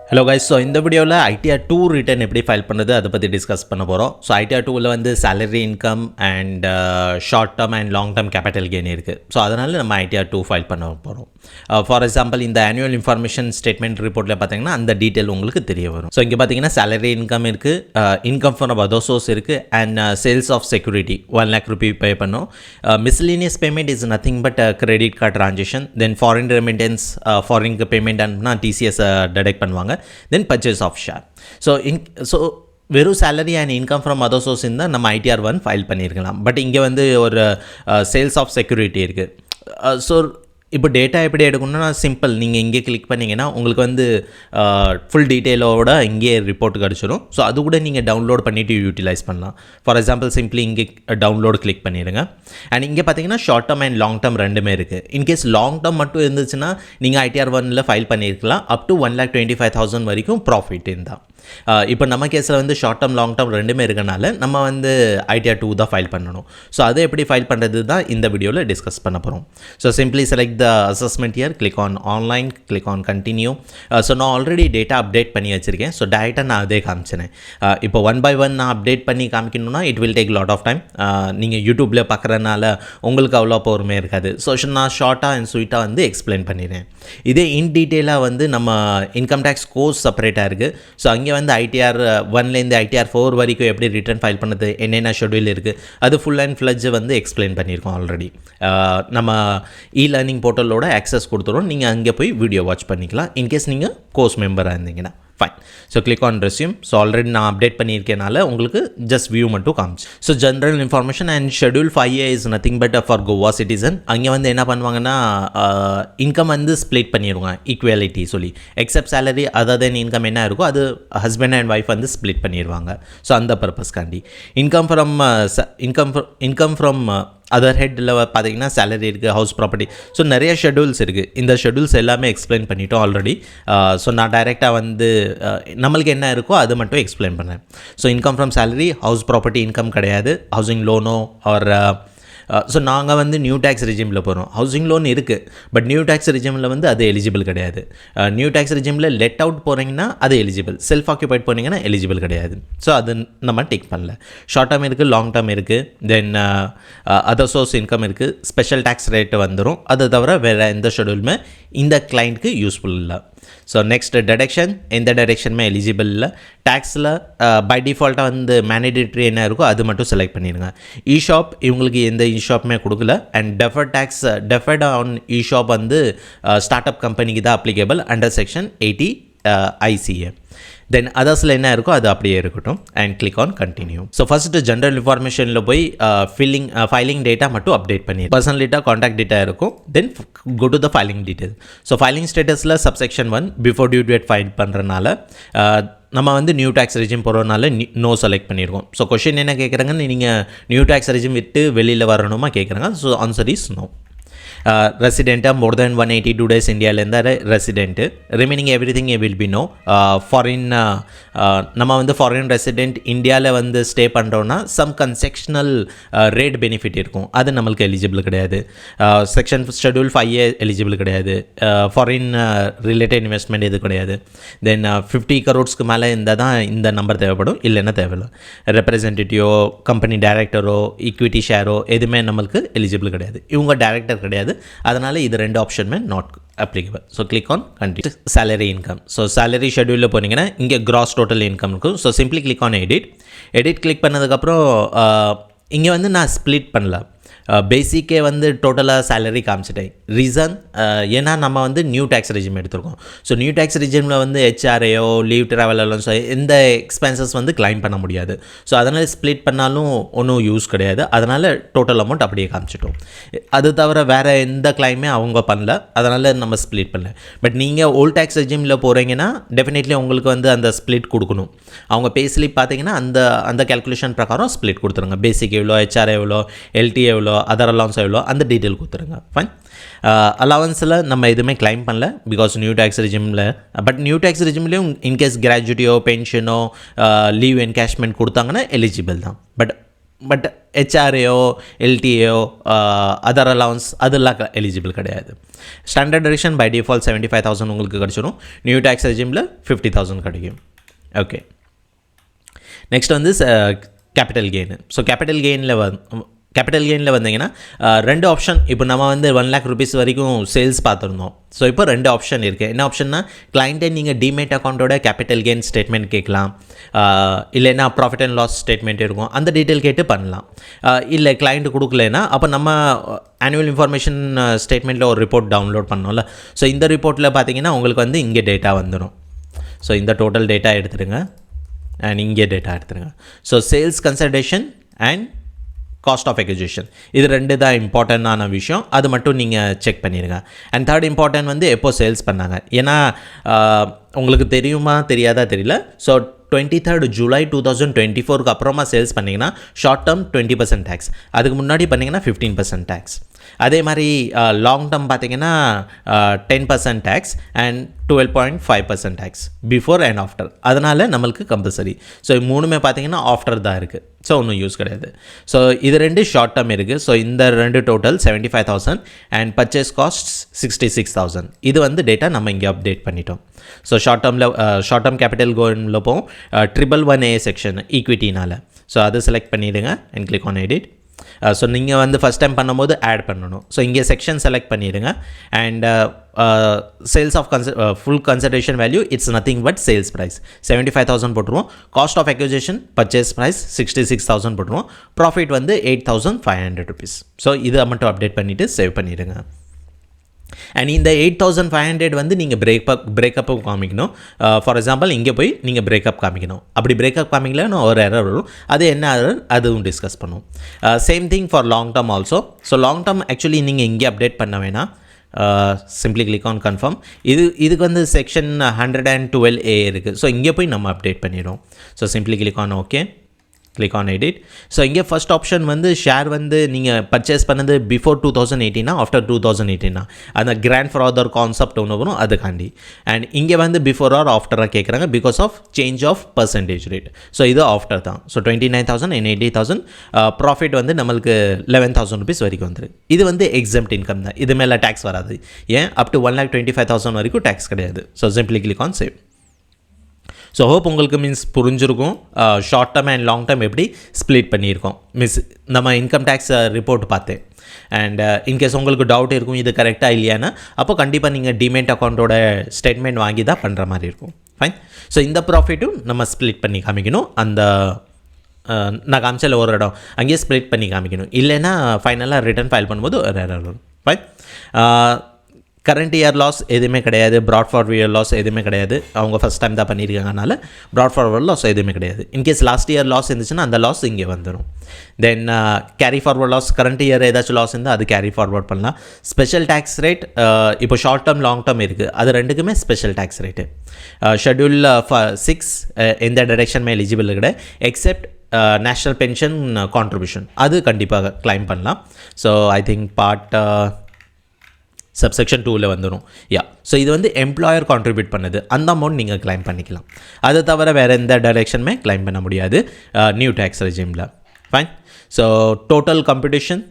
Hello guys, so இந்த வீடியோவில் ITR 2 return எப்படி ஃபைல் பண்ணுறது அதை பற்றி டிஸ்கஸ் பண்ண போகிறோம். ஸோ ஐடிஆர் 2வில் வந்து salary income and short term and long term capital gain இருக்குது. ஸோ அதனால் நம்ம ஐடிஆர் 2 ஃபைல் பண்ண போகிறோம். ஃபார் எக்ஸாம்பிள் இந்த ஆனுவல் இன்ஃபர்மேஷன் ஸ்டேட்மெண்ட் ரிப்போர்ட்டில் பார்த்தீங்கன்னா அந்த டீட்டெயில் உங்களுக்கு தெரிய வரும். ஸோ இங்கே பார்த்தீங்கன்னா சேலரி இன்கம் இருக்குது, இன்கம் ஃப்ரம் அதர் சோர்ஸ் இருக்குது, and sales of security 1 lakh rupee pay பண்ணோம். Miscellaneous payment is nothing but credit card transaction. Then foreign remittance, ஃபாரினுக்கு பேமெண்ட் அனுப்புனா டிசிஎஸ் டிடெக்ட் பண்ணுவாங்க. Then purchase of share. So வெறும் salary and income from other source இருந்தால் நம்ம ITR 1 file பண்ணியிருக்கலாம். But இங்கே வந்து ஒரு சேல்ஸ் ஆஃப் செக்யூரிட்டி இருக்குது. ஸோ இப்போ டேட்டா எப்படி எடுக்கணும்னா சிம்பிள், நீங்கள் இங்கே கிளிக் பண்ணிங்கன்னா உங்களுக்கு வந்து ஃபுல் டீட்டெயிலோட இங்கே ரிப்போர்ட் கிடச்சிடும். ஸோ அது கூட நீங்கள் டவுன்லோட் பண்ணிவிட்டு யூட்டிலைஸ் பண்ணலாம். ஃபார் எக்ஸாம்பிள் சிம்பிளி இங்கே டவுன்லோட் கிளிக் பண்ணிடுங்க. அண்ட் இங்கே பார்த்தீங்கன்னா short term and long term ரெண்டுமே இருக்குது. இன்கேஸ் லாங் டேர்ம் மட்டும் இருந்துச்சுன்னா நீங்கள் ஐடிஆர் 1ல் ஃபைல் பண்ணியிருக்கலாம். அப் டு 1,25,000 வரைக்கும் ப்ராஃபிட் இருந்தால். இப்போ நம்ம கேஸில் வந்து ஷார்ட் டேர்ம் லாங் டேர்ம் ரெண்டுமே இருக்கனால நம்ம வந்து ஐடிஆர் 2 தான் ஃபைல் பண்ணணும். ஸோ அதை எப்படி ஃபைல் பண்ணுறது தான் இந்த வீடியோவில் டிஸ்கஸ் பண்ண போகிறோம். So simply select the assessment year, click on online, click on continue. So நான் ஆல்ரெடி டேட்டா அப்டேட் பண்ணி வச்சுருக்கேன். ஸோ டேரெக்டாக நான் அதே காமிச்சினேன். இப்போ 1 by 1 நான் அப்டேட் பண்ணி காமிக்கணும்னா it will take lot of time. நீங்கள் யூடியூப்பில் பார்க்குறதுனால உங்களுக்கு அவ்வளோ பொறுமை இருக்காது. ஸோ நான் ஷார்ட்டாக அண்ட் ஸ்வீட்டாக வந்து எக்ஸ்பிளைன் பண்ணிடுறேன். இதே இன் டீட்டெயிலாக வந்து நம்ம இன்கம் டேக்ஸ் கோர்ஸ் செப்பரேட்டாக இருக்குது. ஸோ அங்கே வந்து ஐடிஆர் 1லேருந்து ஐடிஆர் 4 வரைக்கும் எப்படி ரிட்டர்ன் ஃபைல் பண்ணுறது, என்னென்ன ஷெட்யூல் இருக்குது, அது ஃபுல் அண்ட் ஃப்ளட்ஜ் வந்து எக்ஸ்பிளைன் பண்ணியிருக்கோம் ஆல்ரெடி. நம்ம லேர்னிங் போர்ட்டலோட ஆக்சஸ் கொடுத்துரும். நீங்கள் அங்கே போய் வீடியோ வாட்ச் பண்ணிக்கலாம் இன்கேஸ் நீங்கள் கோர்ஸ் மெம்பராக இருந்தீங்கன்னா. Fine. So click on resume. So already நான் அப்டேட் பண்ணியிருக்கனால உங்களுக்கு ஜஸ்ட் வியூ மட்டும் காமிச்சு. So general information and schedule 5A is nothing but for Goa citizen. அங்கே வந்து என்ன பண்ணுவாங்கன்னா இன்கம் வந்து ஸ்ப்ளிட் பண்ணிடுவாங்க ஈக்குவாலிட்டி சொல்லி. எக்ஸப்ட் சேலரி அதர் தென் இன்கம் என்ன இருக்கோ அது ஹஸ்பண்ட் அண்ட் ஒய்ஃப் வந்து ஸ்ப்ளிட் பண்ணிடுவாங்க. ஸோ அந்த பர்பஸ்க்காண்டி இன்கம் ஃப்ரம் அதர் ஹெட்டில் பார்த்தீங்கன்னா சேலரி இருக்குது, ஹவுஸ் ப்ராப்பர்ட்டி. ஸோ நிறைய ஷெட்யூல்ஸ் இருக்குது. இந்த ஷெட்யூல்ஸ் எல்லாமே எக்ஸ்பிளைன் பண்ணிட்டோம் ஆல்ரெடி. ஸோ நான் டைரெக்டாக வந்து நம்மளுக்கு என்ன இருக்கோ அது மட்டும் எக்ஸ்பிளைன் பண்ணேன். So income from salary, house property income கிடையாது, ஹவுசிங் லோனோ ஆர் ஸோ நாங்கள் வந்து நியூ டேக்ஸ் ரெஜிமில் போகிறோம். ஹவுசிங் லோன் இருக்குது, பட் நியூ டேக்ஸ் ரெஜிமில் வந்து அது எலிஜிபிள் கிடையாது. நியூ டேக்ஸ் ரெஜிமில் லெட் அவுட் போகிறீங்கன்னா அது எலிஜிபிள், செல்ஃப் ஆக்குபைட் போனீங்கன்னா எலிஜிபிள் கிடையாது. ஸோ அது நம்ம டேக் பண்ணல. ஷார்ட் டேர்ம் இருக்குது, லாங் டேர்ம் இருக்குது, தென் அதர் சோர்ஸ் இன்கம் இருக்குது, ஸ்பெஷல் டேக்ஸ் ரேட்டு வந்துடும். அதை தவிர வேறு எந்த ஷெட்யூலுமே இந்த கிளைண்ட்டுக்கு யூஸ்ஃபுல் இல்லை. ஸோ நெக்ஸ்ட் டிடக்ஷன், எந்த டிடக்ஷனுமே எலிஜிபிள் இல்லை. டேக்ஸில் பை டிஃபால்ட்டாக வந்து மேண்டேட்டரி என்ன இருக்கோ அது மட்டும் செலக்ட் பண்ணிடுங்க. இஷாப் இவங்களுக்கு எந்த இஷாப்புமே கொடுக்கல. அண்ட் டெஃபர்ட் ஆன் இஷாப் வந்து ஸ்டார்ட் அப் கம்பெனிக்கு தான் applicable under section 80 ICA. Then அதர்ஸில் என்ன இருக்கோ அது அப்படியே இருக்கட்டும். And click on continue. So first general இன்ஃபர்மேஷனில் போய் ஃபைலிங் டேட்டா மட்டும் அப்டேட் பண்ணி பர்சனல் டேட்டா, காண்டாக்ட் டேட்டா இருக்கும். Then go to the filing detail. So filing ஸ்டேட்டஸில் subsection 1 before due date file பண்ணுறதுனால நம்ம வந்து நியூ டேக்ஸ் ரெஜிம் போகிறதுனால நோ செலக்ட் பண்ணியிருக்கோம். ஸோ கொஷின் என்ன கேட்குறாங்கன்னு, நீங்கள் நியூ டேக்ஸ் ரெஜிம் விட்டு வெளியில் வரணுமா கேட்குறாங்க. So answer is no. ரெசிடெண்ட்டாக மோர் தென் 182 days இந்தியாவிலேருந்து resident. Remaining everything will be no. Foreign நம்ம வந்து ஃபாரின் ரெசிடென்ட் இந்தியாவில் வந்து ஸ்டே பண்ணுறோன்னா சம் கன்செக்ஷனல் ரேட் பெனிஃபிட் இருக்கும், அது நம்மளுக்கு எலிஜிபிள் கிடையாது. செக்ஷன் ஷெட்யூல் 5A எலிஜிபிள் கிடையாது. ஃபாரின் ரிலேட்டட் இன்வெஸ்ட்மெண்ட் இது கிடையாது. தென் 50 crores மேலே இருந்தால் தான் இந்த நம்பர் தேவைப்படும், இல்லைன்னா தேவையில்லை. ரெப்ரசன்டேட்டிவோ, கம்பெனி டைரக்டரோ, ஈக்விட்டி ஷேரோ எதுவுமே நம்மளுக்கு எலிஜிபிள் கிடையாது. இவங்க டைரக்டர் கிடையாது. அதனால் இது ரெண்டு ஆப்ஷனுமே not applicable. So click on continue. Salary income. So salary ஷெட்யூலில் போனீங்கன்னா இங்கே கிராஸ் டோட்டல் இன்கம் இருக்கும். So simply click on edit click பண்ணதுக்கப்புறம் இங்கே வந்து நான் ஸ்ப்ளிட் பண்ணல. பேசிக்கே வந்து டோட்டலாக சேலரி காமிச்சிட்டேன். ரீசன் ஏன்னா நம்ம வந்து நியூ டேக்ஸ் ரெஜிம் எடுத்துருக்கோம். ஸோ நியூ டேக்ஸ் ரெஜிமில் வந்து HRAO, லீவ் ட்ராவல் அலோன்ஸ் எந்த எக்ஸ்பென்சஸ் வந்து கிளைம் பண்ண முடியாது. ஸோ அதனால் ஸ்ப்ளிட் பண்ணாலும் ஒன்றும் யூஸ் கிடையாது. அதனால் டோட்டல் அமௌண்ட் அப்படியே காமிச்சிட்டோம். அது தவிர வேறு எந்த கிளைமே அவங்க பண்ணல, அதனால் நம்ம ஸ்ப்ளிட் பண்ணல. பட் நீங்கள் ஓல்ட் டேக்ஸ் ரெஜிமில் போகிறீங்கன்னா டெஃபினெட்லி உங்களுக்கு வந்து அந்த ஸ்ப்ளிட் கொடுக்கணும். அவங்க பே ஸ்லிப் பார்த்தீங்கன்னா அந்த கேல்குலேஷன் பிரகாரம் ஸ்ப்ளிட் கொடுத்துருங்க. பேசிக் எவ்வளோ, HRA எவ்வளோ, LTA எவ்வளோ, அதர் அலவன்ஸ் எவ்வளோ, அந்த டீட்டெயில் கொடுத்துருங்க. ஃபைன். அலவன்ஸில் நம்ம எதுவுமே கிளைம் பண்ணல பிகாஸ் நியூ டேக்ஸ் ரெஜிமில். பட் நியூ டேக்ஸ் ரெஜிம்லேயும் இன்கேஸ் கிராஜுவிட்டியோ, பென்ஷனோ, லீவ் என்கேஷ்மெண்ட் கொடுத்தாங்கன்னா எலிஜிபிள் தான். பட் பட் ஹெச்ஆர்ஏஓ எல்டிஏஓ அதர் அலவன்ஸ் அதெல்லாம் எலிஜிபிள் கிடையாது. ஸ்டாண்டர்ட் டிடக்ஷன் பை டிஃபால்ட் 75,000 உங்களுக்கு கிடச்சிடும். நியூ டேக்ஸ் ரெஜிமில் 50,000 கிடைக்கும். ஓகே, நெக்ஸ்ட் வந்து கேபிட்டல் கெயின். ஸோ கேபிட்டல் கெயினில் வந்தீங்கன்னா ரெண்டு ஆப்ஷன். இப்போ நம்ம வந்து 1 lakh rupees வரைக்கும் சேல்ஸ் பார்த்துருந்தோம். ஸோ இப்போ ரெண்டு ஆப்ஷன் இருக்குது. என்ன ஆப்ஷன்னா, கிளைண்ட்டை நீங்கள் டிமேட் அக்கௌண்ட்டோட கேபிட்டல் கெயின் ஸ்டேட்மெண்ட் கேட்கலாம், இல்லைன்னா ப்ராஃபிட் அண்ட் லாஸ் ஸ்டேட்மெண்ட் இருக்கும், அந்த டீட்டெயில் கேட்டு பண்ணலாம். இல்லை கிளைண்ட் கொடுக்கலன்னா அப்போ நம்ம ஆனுவல் இன்ஃபர்மேஷன் ஸ்டேட்மெண்ட்டில் ஒரு ரிப்போர்ட் டவுன்லோட் பண்ணோம்ல. ஸோ இந்த ரிப்போர்ட்டில் பார்த்தீங்கன்னா உங்களுக்கு வந்து இங்கே டேட்டா வந்துடும். ஸோ இந்த டோட்டல் டேட்டா எடுத்துருங்க அண்ட் இங்கே டேட்டா எடுத்துருங்க. So sales consideration and cost of acquisition, இது ரெண்டு தான் இம்பார்ட்டண்டான விஷயம். அது மட்டும் நீங்கள் செக் பண்ணிடுங்க. அண்ட் தேர்ட் இம்பார்ட்டன்ட் வந்து எப்போ சேல்ஸ் பண்ணாங்க. ஏன்னா உங்களுக்கு தெரியுமா தெரியாதா தெரியல. ஸோ 23rd July 2024 அப்புறமா சேல்ஸ் பண்ணிங்கன்னா ஷார்ட் டேர்ம் 20% டேக்ஸ், அதுக்கு முன்னாடி பண்ணிங்கன்னா 15% டேக்ஸ். அதே மாதிரி லாங் டேர்ம் பார்த்தீங்கன்னா 10% tax and 12.5% tax before and after. அதனால் நம்மளுக்கு கம்பல்சரி. ஸோ மூணுமே பார்த்தீங்கன்னா ஆஃப்டர் தான் இருக்குது. ஸோ ஒன்றும் யூஸ் கிடையாது. ஸோ இது ரெண்டு ஷார்ட் டேர்ம் இருக்குது. ஸோ இந்த ரெண்டு டோட்டல் 75,000 அண்ட் பர்ச்சேஸ் காஸ்ட் 66,000. இது வந்து டேட்டா நம்ம இங்கே அப்டேட் பண்ணிட்டோம். ஸோ ஷார்ட் டேர்ம் கேபிட்டல் கோனில் போகும் 111A செக்ஷன் ஈக்விட்டினால். ஸோ அதை செலக்ட் பண்ணிவிடுங்க and click on edit. So நீங்கள் வந்து ஃபஸ்ட் டைம் பண்ணும்போது ஆட் பண்ணணும். ஸோ இங்கே செக்ஷன் செலக்ட் பண்ணிடுங்க and sales of full consideration value it's nothing but sales price 75,000 போட்டுருவோம். Cost of acquisition purchase price 66,000 போட்டுருவோம். ப்ராஃபிட் வந்து 8,500 rupees. ஸோ இதை மட்டும் அப்டேட் பண்ணிவிட்டு சேவ் பண்ணிடுங்க. அண்ட் இந்த 8,500 வந்து நீங்கள் பிரேக்கப்பும் காமிக்கணும். ஃபார் எக்ஸாம்பிள் இங்கே போய் நீங்கள் பிரேக்கப் காமிக்கணும். அப்படி பிரேக்கப் காமிக்கலன்னு ஒரு எரர் வரும். அது என்ன எரர் அதுவும் டிஸ்கஸ் பண்ணுவோம். Same thing for long term also. So long term actually நீங்கள் இங்கே அப்டேட் பண்ண வேணாம். Simply click on confirm. இதுக்கு வந்து செக்ஷன் 112A இருக்குது. ஸோ இங்கே போய் நம்ம அப்டேட் பண்ணிடுவோம். So simply click on okay, click on edit. So இங்கே ஃபஸ்ட் ஆப்ஷன் வந்து ஷேர் வந்து நீங்கள் பர்ச்சேஸ் பண்ணது பிஃபோர் 2018 ஆஃப்டர் 2018 அந்த கிராண்ட் ஃபாதர் கான்செப்ட் ஒன்று வரும் அதுக்காண்டி. அண்ட் இங்கே வந்து பிஃபோர் ஆர் ஆஃப்டராக கேட்குறாங்க because of change of percentage rate. So இது ஆஃப்டர் தான். ஸோ 29,000 and 80,000 ப்ராஃபிட் வந்து நம்மளுக்கு 11,000 rupees வரைக்கும் வந்துருக்கு. இது வந்து எக்ஸம்ட் இன்கம் தான். இது மேலே டேக்ஸ் வராது. ஏன் அப் டு 1,25,000 வரைக்கும் டேக்ஸ் கிடையாது. So simply click on save. So hope உங்களுக்கு புரிஞ்சிருக்கும் short term and long term எப்படி ஸ்ப்ளிட் பண்ணியிருக்கோம். நம்ம இன்கம் டேக்ஸ் ரிப்போர்ட் பார்த்தேன். அண்ட் இன்கேஸ் உங்களுக்கு டவுட் இருக்கும் இது கரெக்டாக இல்லையானா அப்போ கண்டிப்பாக நீங்கள் டிமேட் அக்கௌண்ட்டோட ஸ்டேட்மெண்ட் வாங்கி தான் பண்ணுற மாதிரி இருக்கும். ஃபைன். ஸோ இந்த ப்ராஃபிட்டும் நம்ம ஸ்ப்ளிட் பண்ணி காமிக்கணும். அந்த நான் காமிச்சல ஒரு இடம் அங்கேயே ஸ்ப்ளிட் பண்ணி காமிக்கணும். இல்லைன்னா ஃபைனலாக ரிட்டர்ன் ஃபைல் பண்ணும்போது ஒரு எரர் வரும். ஃபைன். கரண்ட் இயர் லாஸ் எதுவுமே கிடையாது. ப்ராட் ஃபார்வர்ட் இயர் லாஸ் எதுவுமே கிடையாது. அவங்க ஃபஸ்ட் டைம் தான் பண்ணியிருக்காங்கனால ப்ராட் ஃபார்வர்ட் லாஸ் எதுவுமே கிடையாது. இன்கேஸ் லாஸ்ட் இயர் லாஸ் இருந்துச்சுன்னா அந்த லாஸ் இங்கே வந்துடும். Then carry forward loss, current year ஏதாச்சும் லாஸ் இருந்தால் அது கேரி ஃபார்வர்ட் பண்ணலாம். ஸ்பெஷல் டேக்ஸ் ரேட் இப்போ ஷார்ட் டேர்ம் லாங் டேர்ம் இருக்குது. அது ரெண்டுக்குமே ஸ்பெஷல் டேக்ஸ் ரேட்டு. ஷெட்யூல் 6 எந்த டைரெக்ஷனுமே எலிஜிபிள் கிடையாது எக்ஸெப்ட் நேஷ்னல் பென்ஷன் கான்ட்ரிபியூஷன். அது கண்டிப்பாக கிளைம் பண்ணலாம். So I think part subsection 2ல் வந்துடும். ஸோ இது வந்து எம்ப்ளாயர் கான்ட்ரிபியூட் பண்ணது. அந்த அமௌண்ட் நீங்கள் கிளைம் பண்ணிக்கலாம். அதை தவிர வேறு எந்த டைரெக்ஷனுமே கிளைம் பண்ண முடியாது நியூ டேக்ஸ் ரெஜிமில். Fine. So total computation,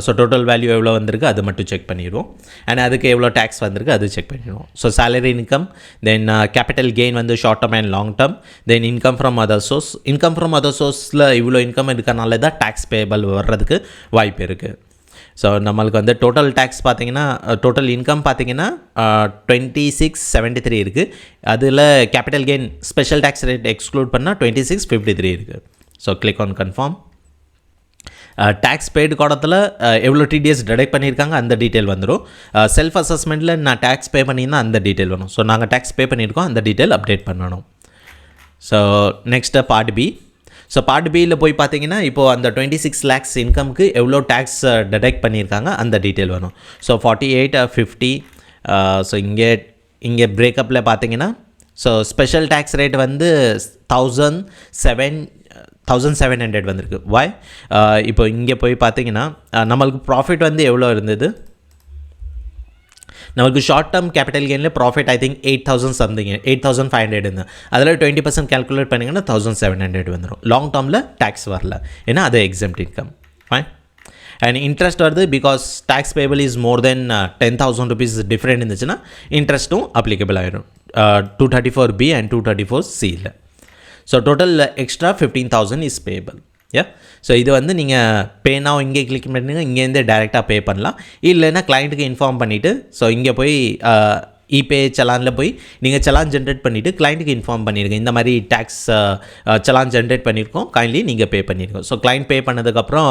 so total value எவ்வளோ வந்திருக்கு அது மட்டும் செக் பண்ணிடுவோம். அண்ட் அதுக்கு எவ்வளோ டேக்ஸ் வந்திருக்கு அது செக் பண்ணிடுவோம். So salary income, then capital gain வந்து short term and long term, then income from other source. Income from other சோர்ஸில் இவ்வளோ இன்கம் இருக்கனால தான் டேக்ஸ் பேயபிள் வர்றதுக்கு வாய்ப்பு இருக்குது. ஸோ நம்மளுக்கு வந்து டோட்டல் டேக்ஸ் பார்த்தீங்கன்னா டோட்டல் இன்கம் பார்த்தீங்கன்னா 2673 இருக்குது. அதில் capital gain special tax rate exclude பண்ணால் 2653 இருக்குது. So click on confirm. Tax paid கோடத்தில் எவ்வளோ டிடிஎஸ் டிடெக்ட் பண்ணியிருக்காங்க அந்த டீட்டெயில் வந்துடும். செல்ஃப் அசஸ்மெண்ட்டில் நான் டேக்ஸ் பே பண்ணியிருந்தேன் அந்த டீட்டெயில் வரும். ஸோ நாங்கள் டேக்ஸ் பே பண்ணியிருக்கோம் அந்த டீட்டெயில் அப்டேட் பண்ணணும். So next part B. So part பியில் போய் பார்த்தீங்கன்னா இப்போது அந்த 26 lakhs இன்கம்க்கு எவ்வளோ டேக்ஸ் டிடெக்ட் பண்ணியிருக்காங்க அந்த டீட்டெயில் வரும். ஸோ 4850. ஸோ இங்கே பிரேக்கப்பில் பார்த்தீங்கன்னா ஸோ ஸ்பெஷல் டேக்ஸ் ரேட் வந்து 1,700 வந்திருக்கு. வாய் இப்போ இங்கே போய் பார்த்தீங்கன்னா நம்மளுக்கு ப்ராஃபிட் வந்து எவ்வளோ இருந்தது நமக்கு ஷார்ட் டேர்ம் கேபிட்டல் கெயினில் ப்ராஃபிட் ஐ திங்க் 8,000 சம்திங் 8,500 இருந்து அதில் 20% கேல்குலேட் பண்ணிங்கன்னா 1,700 வந்துடும். லாங் டேர்மில் டேக்ஸ் வரல, ஏன்னா அது exempt income. Fine. And interest வருது because tax payable is more than 10,000 rupees different இருந்துச்சுன்னா இன்ட்ரெஸ்ட்டும் அப்ளிகபிள் ஆகிடும் 234B அண்ட் 234Cயில். So total extra 15,000 is payable. So இது வந்து நீங்கள் பே நவ் இங்கே கிளிக் பண்ணுங்க, இங்கேருந்தே டேரெக்டாக பே பண்ணலாம். இல்லைன்னா கிளைண்ட்டுக்கு இன்ஃபார்ம் பண்ணிவிட்டு ஸோ இங்கே போய் இபே சலானில் போய் நீங்கள் சலான் ஜென்ரேட் பண்ணிவிட்டு கிளைண்ட்டுக்கு இன்ஃபார்ம் பண்ணிடுங்க, இந்த மாதிரி டேக்ஸ் சலான் ஜென்ரேட் பண்ணியிருக்கோம், கைண்ட்லி நீங்கள் பே பண்ணியிருக்கோம். ஸோ கிளைண்ட் பே பண்ணதுக்கப்புறம்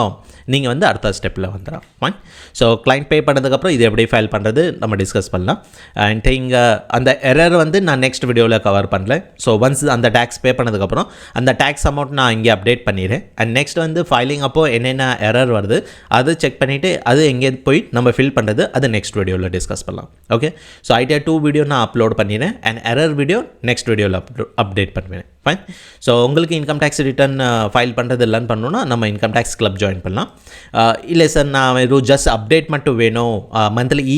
நீங்கள் வந்து அடுத்த ஸ்டெப்பில் வந்துடும். ஃபைன். ஸோ கிளைண்ட் பே பண்ணதுக்கப்புறம் இது எப்படி ஃபைல் பண்ணுறது நம்ம டிஸ்கஸ் பண்ணலாம். அண்ட் இங்கே அந்த எரர் வந்து நான் நெக்ஸ்ட் வீடியோவில் கவர் பண்ணல. ஸோ ஒன்ஸ் அந்த டேக்ஸ் பே பண்ணதுக்கப்புறம் அந்த டேக்ஸ் அமௌண்ட் நான் இங்கே அப்டேட் பண்ணிடுறேன். அண்ட் நெக்ஸ்ட் வந்து ஃபைலிங் அப்போது என்னென்ன எரர் வருது அது செக் பண்ணிவிட்டு அது எங்கே போய் நம்ம ஃபில் பண்ணுறது அது நெக்ஸ்ட் வீடியோவில் டிஸ்கஸ் பண்ணலாம். ஓகே. ஸோ ஐடியா 2 வீடியோ நான் அப்லோட் பண்ணிடுறேன் அண்ட் எரர் வீடியோ நெக்ஸ்ட் வீடியோவில் அப்டேட் பண்ணுவேன். ஃபைன். ஸோ உங்களுக்கு இன்கம் டேக்ஸ் ரிட்டர்ன் ஃபைல் பண்ணுறது இல்லைன்னு பண்ணணுன்னா நம்ம இன்கம் டேக்ஸ் கிளப் ஜாயின் பண்ணலாம். இல்லை சார் நான் வெறும் ஜஸ்ட் அப்டேட் மட்டும் வேணும், மந்த்லி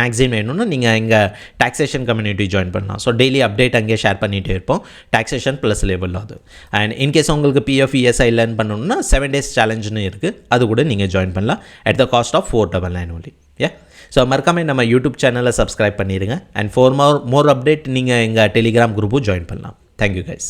மேக்ஸின் வேணும்னா நீங்கள் எங்கள் டாக்ஸேஷன் கம்யூனிட்டி ஜாயின் பண்ணலாம். ஸோ டெய்லி அப்டேட் அங்கேயே ஷேர் பண்ணிகிட்டே இருப்போம், டாக்ஸேஷன் ப்ளஸ் லேபிள் அது. அண்ட் இன்கேஸ் உங்களுக்கு பிஎஃப் இஎஸ்ஐ லேர்ன் பண்ணணுன்னா 7 days சேலஞ்சுன்னு இருக்குது, அது கூட நீங்கள் ஜாயின் பண்ணலாம் at the cost of 499 only. So மறக்காமல் நம்ம யூடியூப் சேனலை சப்ஸ்கிரைப் பண்ணிடுங்க. அண்ட் ஃபார் மோர் அப்டேட் நீங்கள் எங்கள் டெலிகிராம் குரூப்பும் ஜாயின் பண்ணலாம். Thank you guys.